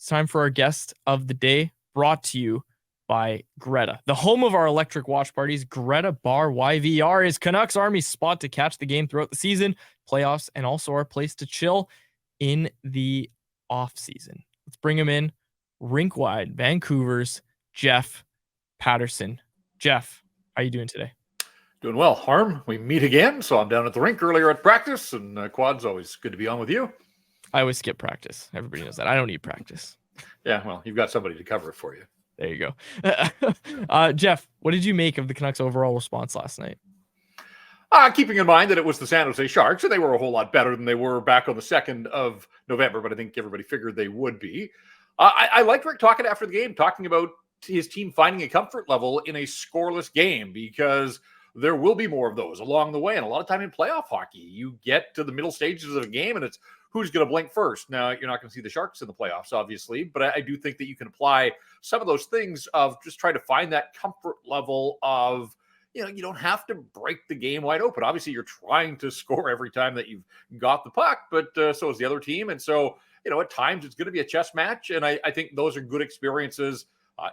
It's time for our guest of the day, brought to you by Greta. The home of our electric watch parties, Greta Bar YVR is Canucks Army's spot to catch the game throughout the season, playoffs, and also our place to chill in the off season. Let's bring him in. Rink wide, Vancouver's Jeff Paterson. Jeff, how are you doing today? Doing well, Harm. We meet again, so I'm down at the rink earlier at practice, and Quad's always good to be on with you. I always skip practice. Everybody knows that. I don't need practice. Yeah, well, you've got somebody to cover it for you. There you go. Jeff, what did you make of the Canucks' overall response last night? Keeping in mind that it was the San Jose Sharks, and they were a whole lot better than they were back on the 2nd of November, but I think everybody figured they would be. I liked Rick Tocchet after the game, talking about his team finding a comfort level in a scoreless game, because there will be more of those along the way. And a lot of time in playoff hockey, you get to the middle stages of a game, and it's who's going to blink first. Now, you're not going to see the Sharks in the playoffs, obviously, but I do think that you can apply some of those things of just trying to find that comfort level of, you don't have to break the game wide open. Obviously, you're trying to score every time that you've got the puck, but so is the other team. And so, at times it's going to be a chess match. And I think those are good experiences.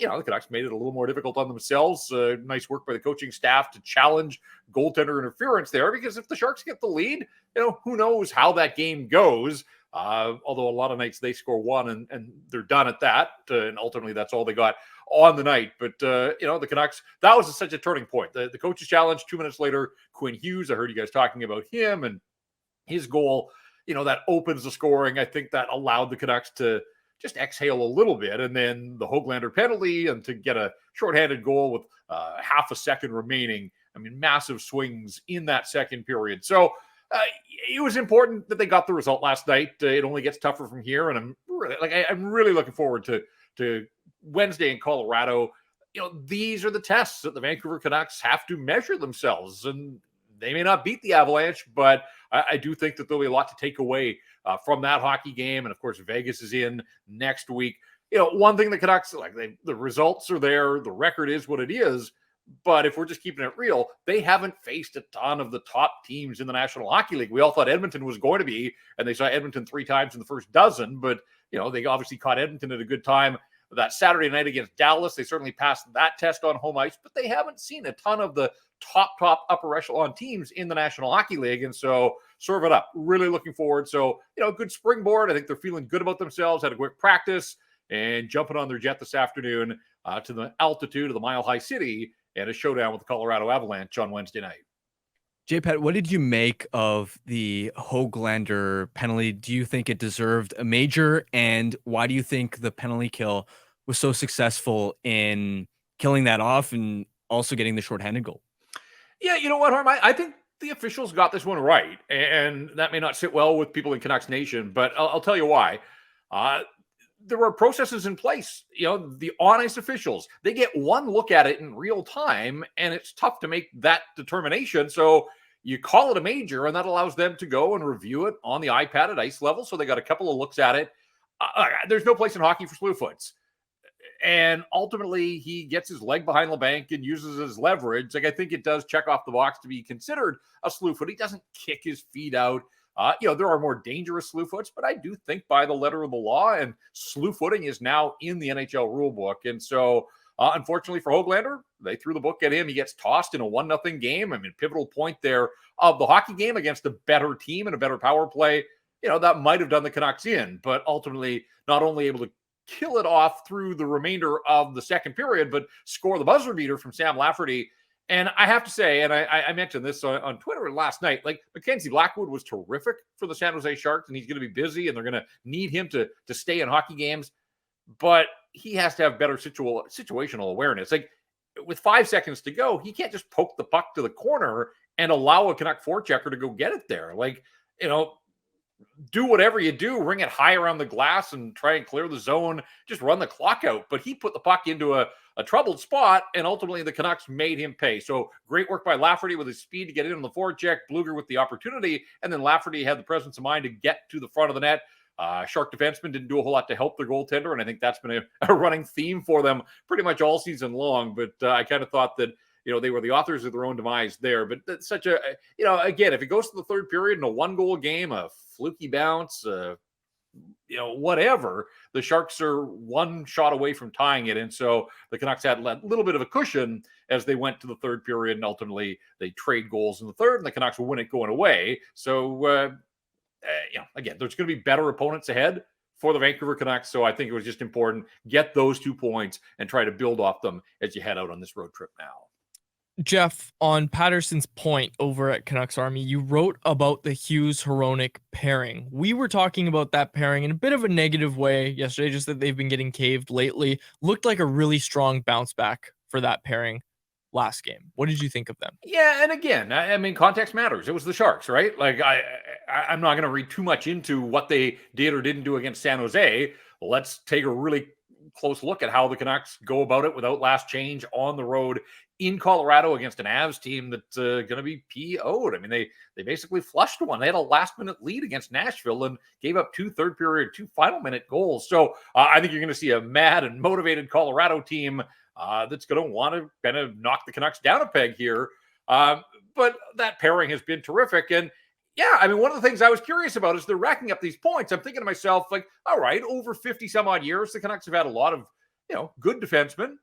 The Canucks made it a little more difficult on themselves. Nice work by the coaching staff to challenge goaltender interference there, because if the Sharks get the lead, who knows how that game goes. Although a lot of nights they score one and they're done at that. And ultimately that's all they got on the night. But, the Canucks, that was such a turning point. The coach's challenge 2 minutes later, Quinn Hughes, I heard you guys talking about him and his goal, that opens the scoring. I think that allowed the Canucks to just exhale a little bit, and then the Höglander penalty, and to get a shorthanded goal with half a second remaining. I mean, massive swings in that second period. So it was important that they got the result last night. It only gets tougher from here, and I'm really looking forward to Wednesday in Colorado. These are the tests that the Vancouver Canucks have to measure themselves, and they may not beat the Avalanche, but I do think that there'll be a lot to take away from that hockey game. And of course, Vegas is in next week. One thing the Canucks, the results are there, the record is what it is. But if we're just keeping it real, they haven't faced a ton of the top teams in the National Hockey League. We all thought Edmonton was going to be, and they saw Edmonton 3 times in the first dozen. But they obviously caught Edmonton at a good time that Saturday night against Dallas. They certainly passed that test on home ice, but they haven't seen a ton of the top upper echelon teams in the National Hockey League. And so serve it up. Really looking forward. So, good springboard. I think they're feeling good about themselves, had a quick practice, and jumping on their jet this afternoon to the altitude of the Mile High City and a showdown with the Colorado Avalanche on Wednesday night. J-Pat, what did you make of the Höglander penalty? Do you think it deserved a major? And why do you think the penalty kill was so successful in killing that off and also getting the shorthanded goal? Yeah, you know what, Harm? I think the officials got this one right. And that may not sit well with people in Canucks Nation, but I'll tell you why. There were processes in place. The on-ice officials, they get one look at it in real time, and it's tough to make that determination. So you call it a major, and that allows them to go and review it on the iPad at ice level. So they got a couple of looks at it. There's no place in hockey for slew foots. And ultimately, he gets his leg behind the bank and uses his leverage. I think it does check off the box to be considered a slew foot. He doesn't kick his feet out. There are more dangerous slew foots, but I do think by the letter of the law, and slew footing is now in the NHL rule book. And so, unfortunately for Höglander, they threw the book at him. He gets tossed in a 1-0 game. I mean, pivotal point there of the hockey game against a better team and a better power play. That might have done the Canucks in, but ultimately not only able to kill it off through the remainder of the second period, but score the buzzer beater from Sam Lafferty. And I have to say, and I mentioned this on Twitter last night, Mackenzie Blackwood was terrific for the San Jose Sharks, and he's going to be busy, and they're going to need him to stay in hockey games. But he has to have better situational awareness. With 5 seconds to go, he can't just poke the puck to the corner and allow a Canuck forechecker to go get it there. Do whatever you do, ring it high around the glass and try and clear the zone, just run the clock out. But he put the puck into a troubled spot, and ultimately the Canucks made him pay. So great work by Lafferty with his speed to get in on the forecheck, Bluger with the opportunity, and then Lafferty had the presence of mind to get to the front of the net. Shark defensemen didn't do a whole lot to help their goaltender, and I think that's been a running theme for them pretty much all season long. But I kind of thought that they were the authors of their own demise there. But that's such again, if it goes to the third period in a 1-goal game, a fluky bounce, whatever. The Sharks are one shot away from tying it. And so the Canucks had a little bit of a cushion as they went to the third period. And ultimately, they trade goals in the third, and the Canucks will win it going away. So, again, there's going to be better opponents ahead for the Vancouver Canucks. So I think it was just important, get those 2 points and try to build off them as you head out on this road trip now. Jeff, on Paterson's point over at Canucks Army, you wrote about the Hughes-Hronek pairing. We were talking about that pairing in a bit of a negative way yesterday, just that they've been getting caved lately. Looked like a really strong bounce back for that pairing last game. What did you think of them? Yeah, and again, I mean, context matters. It was the Sharks, right? Like, I'm not going to read too much into what they did or didn't do against San Jose. Let's take a really close look at how the Canucks go about it without last change on the road in Colorado against an Avs team that's going to be PO'd. I mean, they basically flushed one. They had a last-minute lead against Nashville and gave up 2 third-period, 2 final-minute goals. So I think you're going to see a mad and motivated Colorado team that's going to want to kind of knock the Canucks down a peg here. But that pairing has been terrific. And yeah, I mean, one of the things I was curious about is they're racking up these points. I'm thinking to myself, like, all right, over 50 some odd years, the Canucks have had a lot of, good defensemen.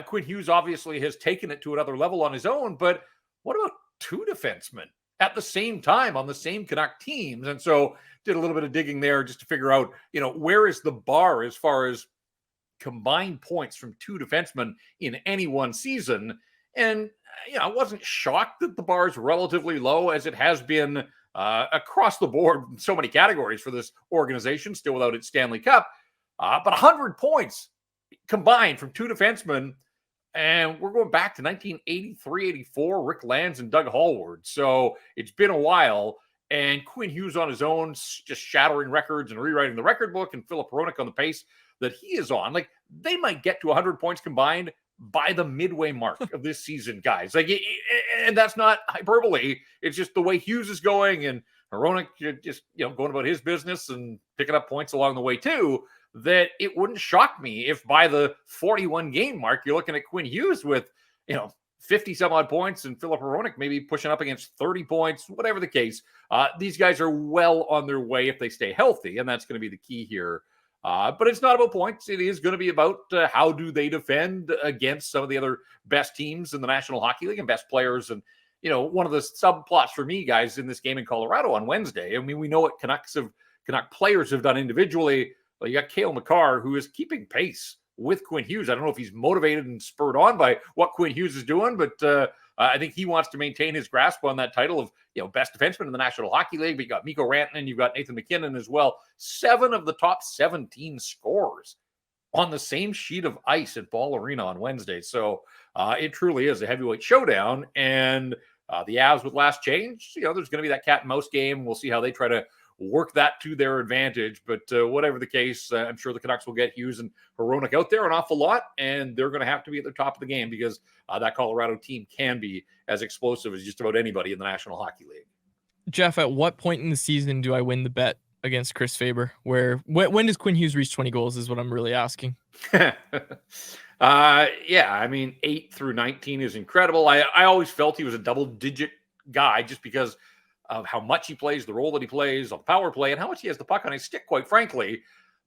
Quinn Hughes obviously has taken it to another level on his own, but what about 2 defensemen at the same time on the same Canuck teams? And so did a little bit of digging there just to figure out, where is the bar as far as combined points from 2 defensemen in any one season. And, I wasn't shocked that the bar is relatively low as it has been across the board in so many categories for this organization, still without its Stanley Cup. But 100 points combined from 2 defensemen. And we're going back to 1983, 84, Rick Lands and Doug Hallward. So it's been a while. And Quinn Hughes on his own, just shattering records and rewriting the record book, and Philip Hronek on the pace that he is on. Like, they might get to 100 points combined by the midway mark of this season, guys. Like, and that's not hyperbole. It's just the way Hughes is going, and Hronek just, going about his business and picking up points along the way too, that it wouldn't shock me if by the 41 game mark, you're looking at Quinn Hughes with, 50 some odd points and Philip Hronek maybe pushing up against 30 points, whatever the case. These guys are well on their way if they stay healthy, and that's going to be the key here. But it's not about points. It is going to be about how do they defend against some of the other best teams in the National Hockey League and best players. And, one of the subplots for me, guys, in this game in Colorado on Wednesday, I mean, we know what Canuck players have done individually. Well, you got Cale Makar, who is keeping pace with Quinn Hughes. I don't know if he's motivated and spurred on by what Quinn Hughes is doing, but I think he wants to maintain his grasp on that title of, best defenseman in the National Hockey League. But you got Mikko Rantanen, you've got Nathan MacKinnon as well. 7 of the top 17 scorers on the same sheet of ice at Ball Arena on Wednesday. So it truly is a heavyweight showdown. And the Avs with last change, there's going to be that cat and mouse game. We'll see how they try to work that to their advantage. But whatever the case, I'm sure the Canucks will get Hughes and Hronek out there an awful lot, and they're going to have to be at the top of the game because that Colorado team can be as explosive as just about anybody in the National Hockey League. Jeff, at what point in the season do I win the bet against Chris Faber? When does Quinn Hughes reach 20 goals is what I'm really asking. Yeah, I mean, 8 through 19 is incredible. I always felt he was a double-digit guy just because of how much he plays, the role that he plays on the power play, and how much he has the puck on his stick, quite frankly.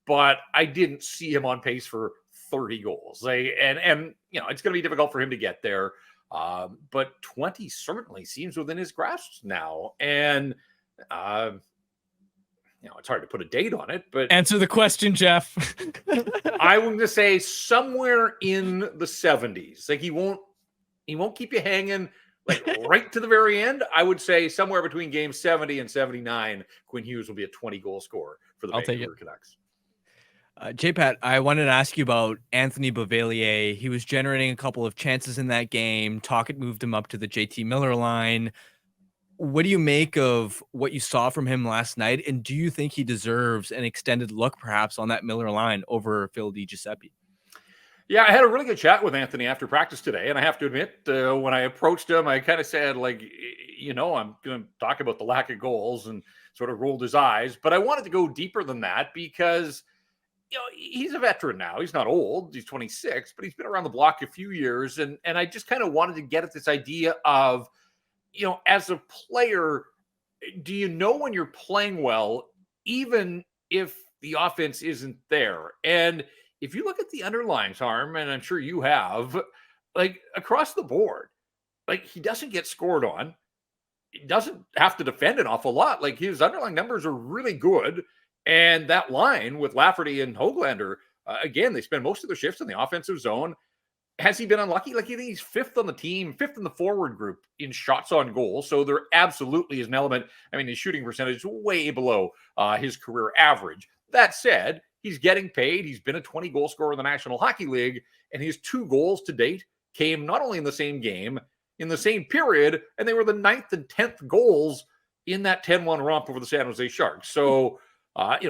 But I didn't see him on pace for 30 goals. And it's going to be difficult for him to get there. But 20 certainly seems within his grasp now. And, it's hard to put a date on it, but answer the question, Jeff. I'm going to say somewhere in the 70s. Like, he won't keep you hanging like right to the very end. I would say somewhere between game 70 and 79, Quinn Hughes will be a 20-goal scorer for the Vancouver Canucks. J-Pat, I wanted to ask you about Anthony Beauvillier. He was generating a couple of chances in that game. Tocchet moved him up to the JT Miller line. What do you make of what you saw from him last night? And do you think he deserves an extended look perhaps on that Miller line over Phil DiGiuseppe? Yeah, I had a really good chat with Anthony after practice today. And I have to admit, when I approached him, I kind of said, like, I'm going to talk about the lack of goals, and sort of rolled his eyes. But I wanted to go deeper than that because, he's a veteran now. He's not old. He's 26, but he's been around the block a few years. And I just kind of wanted to get at this idea of, as a player, do you know when you're playing well, even if the offense isn't there. And if you look at the underlying harm, and I'm sure you have, like across the board, like he doesn't get scored on. He doesn't have to defend an awful lot. Like his underlying numbers are really good. And that line with Lafferty and Höglander, again, they spend most of their shifts in the offensive zone. Has he been unlucky? Like, I think he's fifth on the team, fifth in the forward group in shots on goal. So there absolutely is an element. I mean, his shooting percentage is way below his career average. That said, he's getting paid. He's been a 20 goal scorer in the National Hockey League, and his 2 goals to date came not only in the same game, in the same period, and they were the 9th and 10th goals in that 10-1 romp over the San Jose Sharks. So,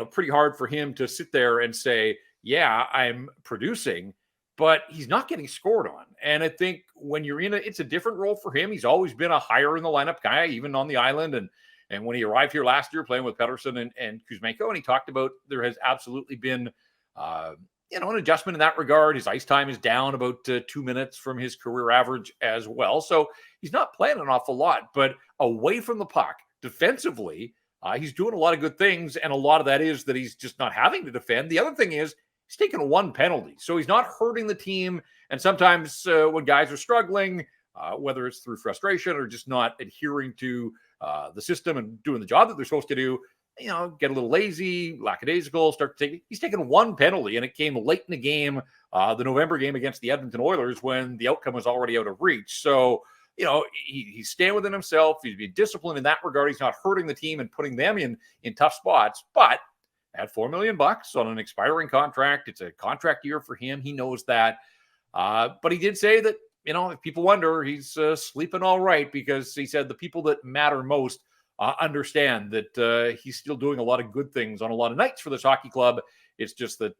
pretty hard for him to sit there and say, yeah, I'm producing, but he's not getting scored on. And I think when you're it's a different role for him. He's always been a higher in the lineup guy, even on the island. And when he arrived here last year playing with Paterson and Hughes Makar, and he talked about there has absolutely been, an adjustment in that regard. His ice time is down about 2 minutes from his career average as well. So he's not playing an awful lot, but away from the puck defensively, he's doing a lot of good things. And a lot of that is that he's just not having to defend. The other thing is, he's taken 1 penalty, so he's not hurting the team. And sometimes when guys are struggling, whether it's through frustration or just not adhering to the system and doing the job that they're supposed to do, get a little lazy, lackadaisical, he's taken 1 penalty, and it came late in the game, the November game against the Edmonton Oilers, when the outcome was already out of reach. So, he's staying within himself. He's being disciplined in that regard. He's not hurting the team and putting them in tough spots, but at $4 million on an expiring contract. It's a contract year for him. He knows that. But he did say that, if people wonder, he's sleeping all right, because he said the people that matter most understand that he's still doing a lot of good things on a lot of nights for this hockey club. It's just that,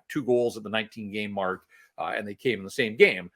2 goals at the 19-game mark, and they came in the same game.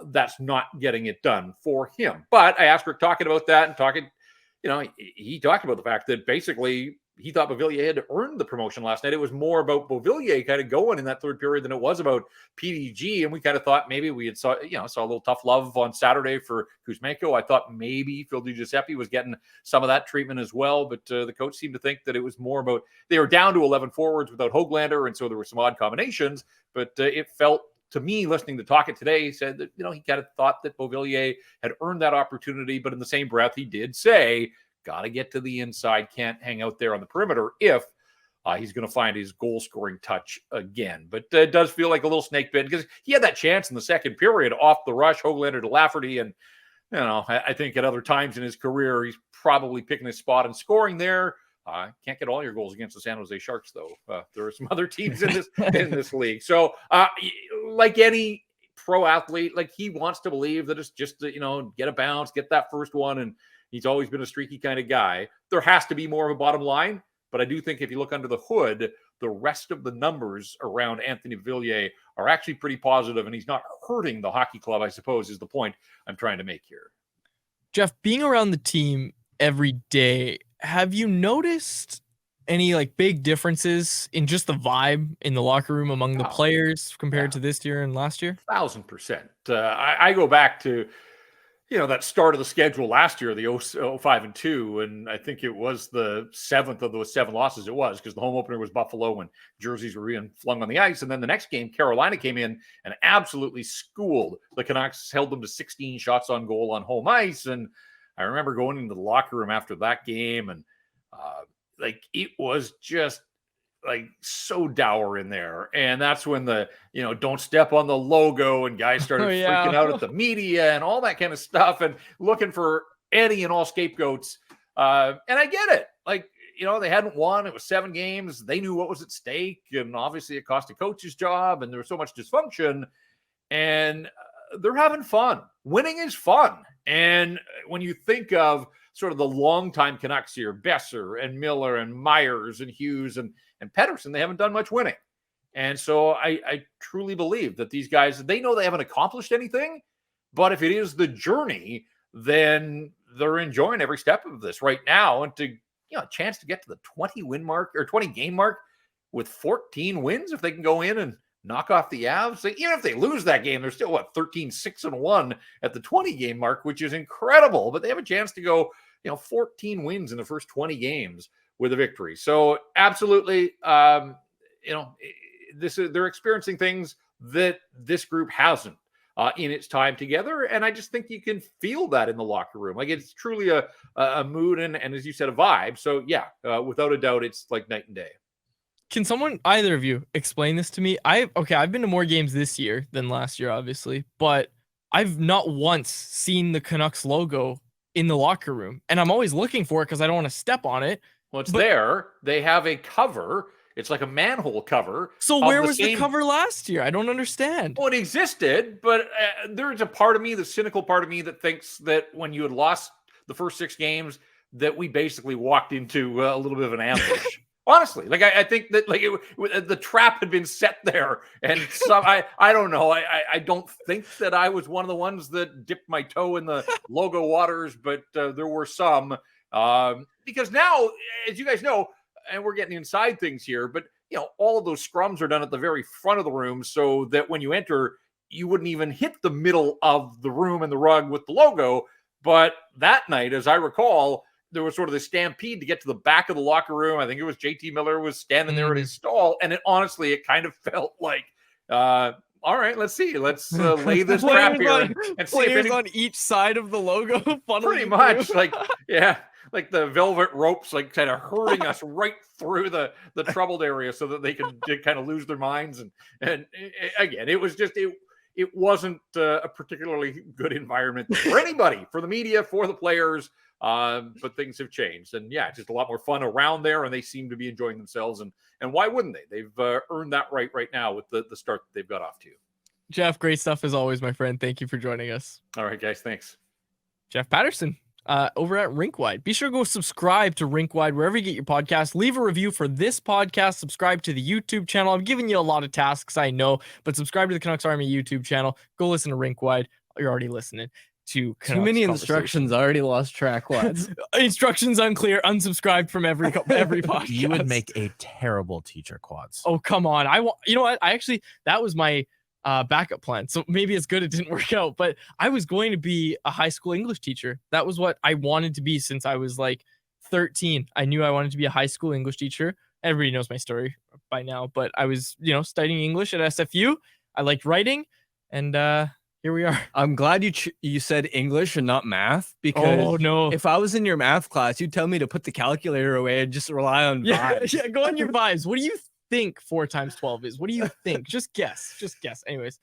That's not getting it done for him. But I asked Rick Tocchet about that, and he talked about the fact that basically he thought Beauvillier had earned the promotion last night. It was more about Beauvillier kind of going in that third period than it was about PDG. And we kind of thought maybe we had saw a little tough love on Saturday for Hughes Makar. I thought maybe Phil DiGiuseppe was getting some of that treatment as well. But the coach seemed to think that it was more about they were down to 11 forwards without Höglander. And so there were some odd combinations. But it felt to me, listening to Tocchet today, said that, he kind of thought that Beauvillier had earned that opportunity. But in the same breath, he did say, got to get to the inside, can't hang out there on the perimeter if he's going to find his goal-scoring touch again. But it does feel like a little snake bit, because he had that chance in the second period off the rush, Höglander to Lafferty. And, I think at other times in his career, he's probably picking his spot and scoring there. Can't get all your goals against the San Jose Sharks, though. There are some other teams in this league. So, like any pro athlete, like he wants to believe that it's just, get a bounce, get that first one, and he's always been a streaky kind of guy. There has to be more of a bottom line, but I do think if you look under the hood, the rest of the numbers around Anthony Beauvillier are actually pretty positive, and he's not hurting the hockey club, I suppose, is the point I'm trying to make here. Jeff, being around the team every day, have you noticed any big differences in just the vibe in the locker room among the players compared to this year and last year? 1,000%. I go back to that start of the schedule last year, the 5-2, and I think it was the 7th of those 7 losses. It was, because the home opener was Buffalo when jerseys were being flung on the ice, and then the next game, Carolina came in and absolutely schooled the Canucks, held them to 16 shots on goal on home ice. And I remember going into the locker room after that game, and it was just so dour in there. And that's when the, don't step on the logo, and guys started freaking out at the media and all that kind of stuff, and looking for any and all scapegoats. And I get it. They hadn't won. It was 7 games. They knew what was at stake. And obviously it cost a coach's job, and there was so much dysfunction, and they're having fun. Winning is fun. And when you think of sort of the longtime Canucks here, Boeser and Miller and Myers and Hughes and Paterson, they haven't done much winning. And so I truly believe that these guys, they know they haven't accomplished anything, but if it is the journey, then they're enjoying every step of this right now. And to, a chance to get to the 20 win mark or 20 game mark with 14 wins, if they can go in and knock off the Avs. Even if they lose that game, they're still 13-6-1 at the 20 game mark, which is incredible. But they have a chance to go, 14 wins in the first 20 games with a victory. So absolutely, they're experiencing things that this group hasn't in its time together. And I just think you can feel that in the locker room. Like it's truly a mood and as you said, a vibe. So yeah, without a doubt, it's like night and day. Can someone, either of you, explain this to me? I've been to more games this year than last year, obviously, but I've not once seen the Canucks logo in the locker room, and I'm always looking for it because I don't want to step on it. Well, it's there. They have a cover. It's like a manhole cover. So where was the cover last year? I don't understand. Well, it existed, but there's a part of me, the cynical part of me, that thinks that when you had lost the first 6 games, that we basically walked into a little bit of an ambush. Honestly, like I think that like the trap had been set there, and I don't know. I don't think that I was one of the ones that dipped my toe in the logo waters, but there were some because now, as you guys know, and we're getting inside things here, but all of those scrums are done at the very front of the room, so that when you enter, you wouldn't even hit the middle of the room and the rug with the logo. But that night, as I recall, there was sort of the stampede to get to the back of the locker room. I think it was JT Miller was standing there at his stall. And it kind of felt like, all right, let's see. Let's lay this trap here and see if on each side of the logo. Pretty much like, yeah, like the velvet ropes, like kind of herding us right through the troubled area so that they can kind of lose their minds. And again, it was just, it wasn't a particularly good environment for anybody, for the media, for the players. But things have changed, and yeah, just a lot more fun around there, and they seem to be enjoying themselves. And why wouldn't they? They've earned that right now with the start that they've got off to. Jeff, great stuff as always, my friend. Thank you for joining us. All right, guys, thanks. Jeff Paterson, over at Rinkwide. Be sure to go subscribe to Rinkwide wherever you get your podcast. Leave a review for this podcast. Subscribe to the YouTube channel. I'm giving you a lot of tasks, I know, but subscribe to the Canucks Army YouTube channel. Go listen to Rinkwide. You're already listening. Too many instructions. I already lost track. Lads. Instructions unclear. Unsubscribed from every podcast. You would make a terrible teacher, Quads. Oh, come on. You know what? That was my backup plan. So maybe it's good it didn't work out. But I was going to be a high school English teacher. That was what I wanted to be since I was like 13. I knew I wanted to be a high school English teacher. Everybody knows my story by now. But I was, studying English at SFU. I liked writing, and here we are. I'm glad you said English and not math, because if I was in your math class, you'd tell me to put the calculator away and just rely on vibes. Yeah, go on your vibes. What do you think 4 times 12 is? What do you think? Just guess. Anyways,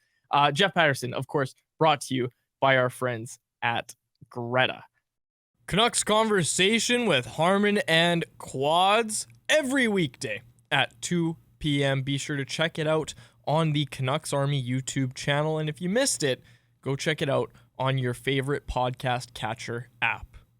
Jeff Paterson, of course, brought to you by our friends at Greta. Canucks Conversation with Harmon and Quads every weekday at 2 p.m. Be sure to check it out on the Canucks Army YouTube channel. And if you missed it, go check it out on your favorite podcast catcher app.